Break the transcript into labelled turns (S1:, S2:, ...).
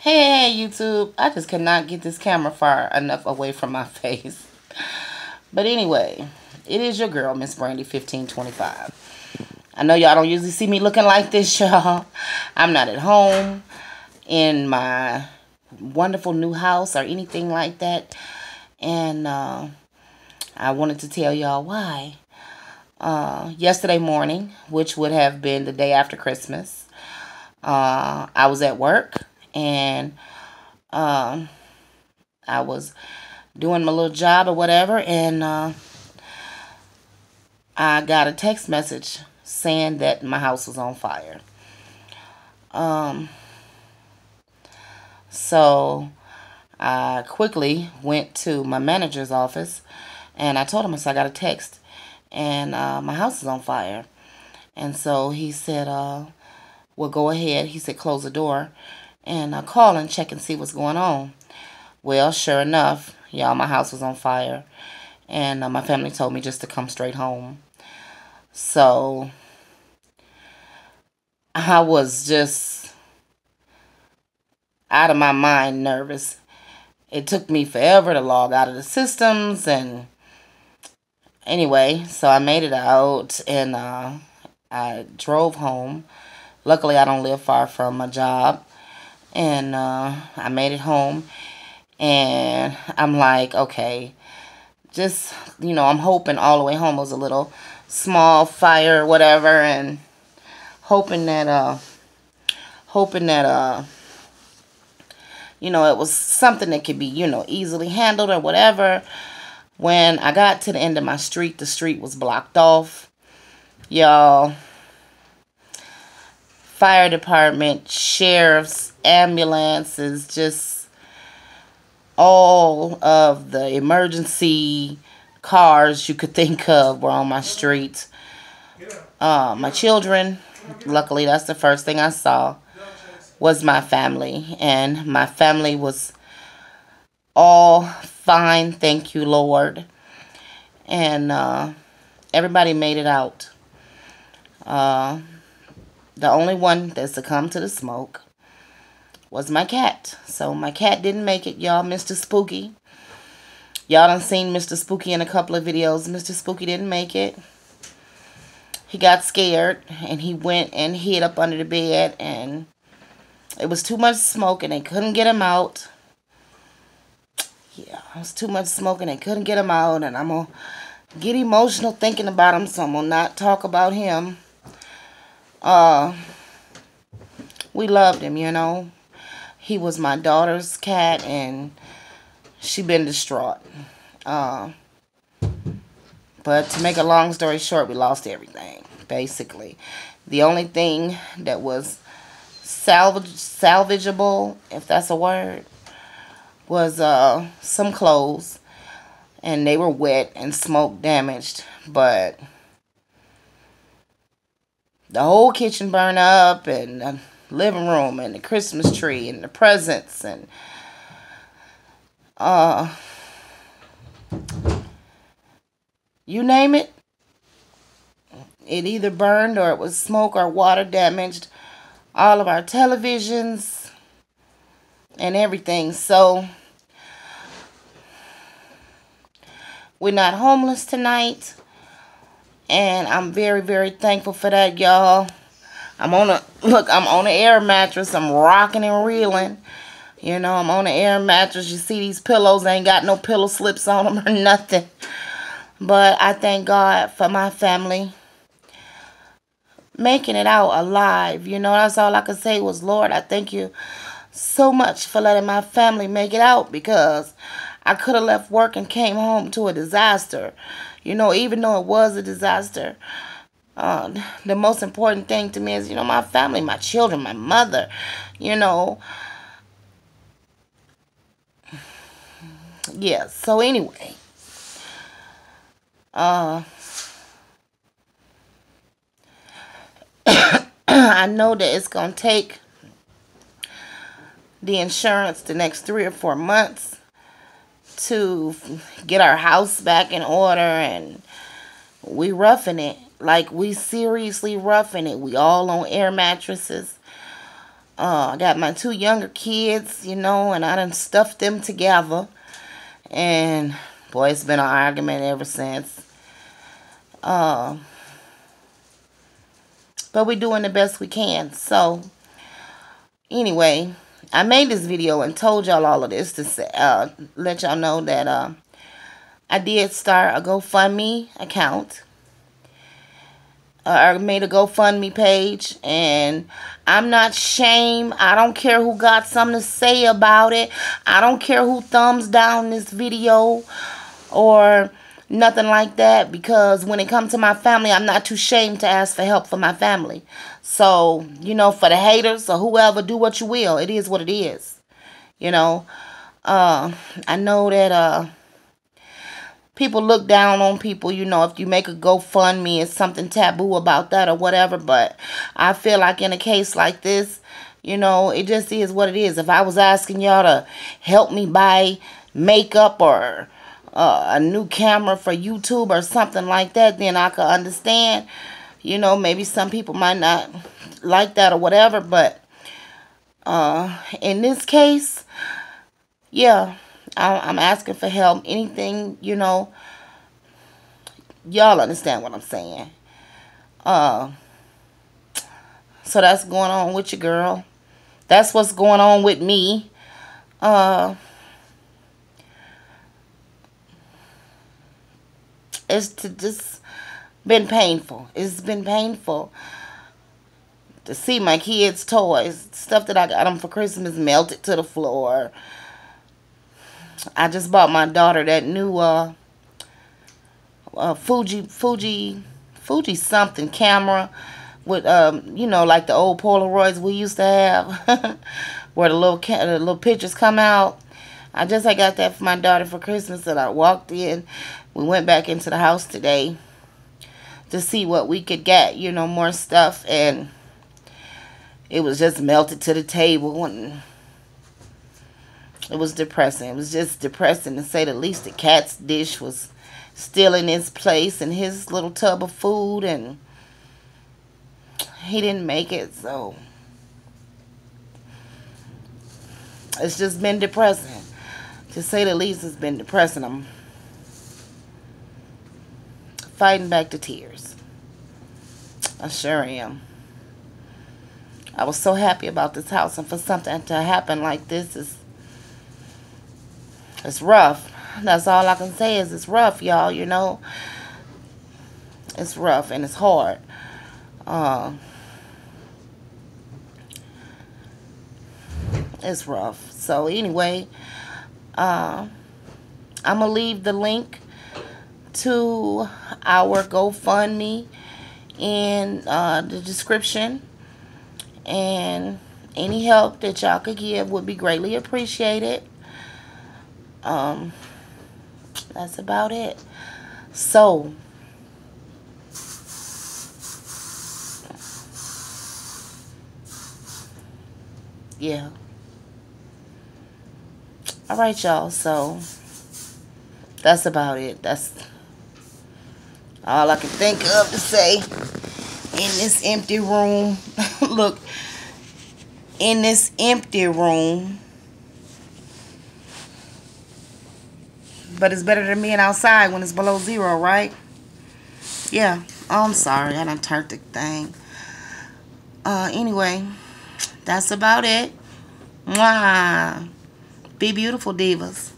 S1: Hey, YouTube. I just could not get this camera far enough away from my face. But anyway, it is your girl, Miss Brandy 1525. I know y'all don't usually see me looking like this, y'all. I'm not at home in my wonderful new house or anything like that. And I wanted to tell y'all why. Yesterday morning, which would have been the day after Christmas, I was at work and um, I was doing my little job or whatever, and I got a text message saying that my house was on fire. Um, so I quickly went to my manager's office and I told him, I said, I got a text and my house is on fire. And so he said, well, go ahead. He said, close the door and call and check and see what's going on. Well, sure enough, y'all, my house was on fire. And my family told me just to come straight home. So I was just out of my mind nervous. It took me forever to log out of the systems. And anyway, so I made it out and I drove home. Luckily, I don't live far from my job. And I made it home. And I'm like, okay, just, I'm hoping all the way home was a little small fire or whatever, and hoping that it was something that could be, easily handled or whatever. When I got to the end of my street, the street was blocked off. Y'all, fire department, sheriffs, ambulances, just all of the emergency cars you could think of were on my street. My children, luckily that's the first thing I saw, was my family. And my family was all fine, thank you, Lord. And everybody made it out. The only one that succumbed to the smoke was my cat. So my cat didn't make it, y'all. Mr. Spooky. Y'all done seen Mr. Spooky in a couple of videos. Mr. Spooky didn't make it. He got scared and he went and hid up under the bed, and it was too much smoke and they couldn't get him out. Yeah, it was too much smoke and they couldn't get him out, and I'm going to get emotional thinking about him, so I'm going to not talk about him. We loved him, He was my daughter's cat, and she been distraught. But to make a long story short, we lost everything, basically. The only thing that was salvageable, if that's a word, was some clothes. And they were wet and smoke damaged. But the whole kitchen burned up, and the living room, and the Christmas tree, and the presents, and you name it, it either burned or it was smoke or water damaged. All of our televisions and everything. So we're not homeless tonight, and I'm very, very thankful for that, y'all. I'm on an air mattress. I'm rocking and reeling. I'm on an air mattress. You see these pillows ain't got no pillow slips on them or nothing. But I thank God for my family making it out alive. That's all I could say was, Lord, I thank you so much for letting my family make it out, because I could have left work and came home to a disaster. Even though it was a disaster, the most important thing to me is, my family, my children, my mother, Yeah, so anyway, I know that it's going to take the insurance the next 3 or 4 months to get our house back in order, and we roughing it. Like, we seriously roughing it. We all on air mattresses. I got my 2 younger kids, you know, and I done stuffed them together. And, boy, it's been an argument ever since. Uh, but we're doing the best we can. So, anyway, I made this video and told y'all all of this to say, let y'all know that I did start a GoFundMe account. I made a GoFundMe page, and I'm not ashamed. I don't care who got something to say about it. I don't care who thumbs down this video or nothing like that, because when it comes to my family, I'm not too ashamed to ask for help for my family. So, you know, for the haters or whoever, do what you will. It is what it is. You know, I know that people look down on people, you know, if you make a GoFundMe, it's something taboo about that or whatever. But I feel like in a case like this, you know, it just is what it is. If I was asking y'all to help me buy makeup or a new camera for YouTube or something like that, then I could understand. You know, maybe some people might not like that or whatever. But in this case, yeah, I'm asking for help. Anything, you know, y'all understand what I'm saying. So that's going on with your girl. That's what's going on with me. It's just been painful. It's been painful to see my kids' toys, stuff that I got them for Christmas, melted to the floor. I just bought my daughter that new Fuji something camera with you know, like the old Polaroids we used to have, where the little pictures come out. I got that for my daughter for Christmas, and I walked in. We went back into the house today to see what we could get, you know, more stuff, and it was just melted to the table, and it was depressing. It was just depressing, to say the least. The cat's dish was still in his place, and his little tub of food, and he didn't make it. So it's just been depressing, to say the least. It's been depressing. I'm fighting back the tears. I sure am. I was so happy about this house, and for something to happen like this it's rough. That's all I can say, is it's rough, y'all, you know. It's rough and it's hard. It's rough. So anyway, I'm going to leave the link to our GoFundMe in the description. And any help that y'all could give would be greatly appreciated. That's about it. So, yeah. Alright, y'all. So, that's about it. That's all I can think of to say in this empty room. Look, in this empty room. But it's better than being outside when it's below 0, right? Yeah. Oh, I'm sorry. I done turned the thing. Anyway, that's about it. Mwah. Be beautiful, divas.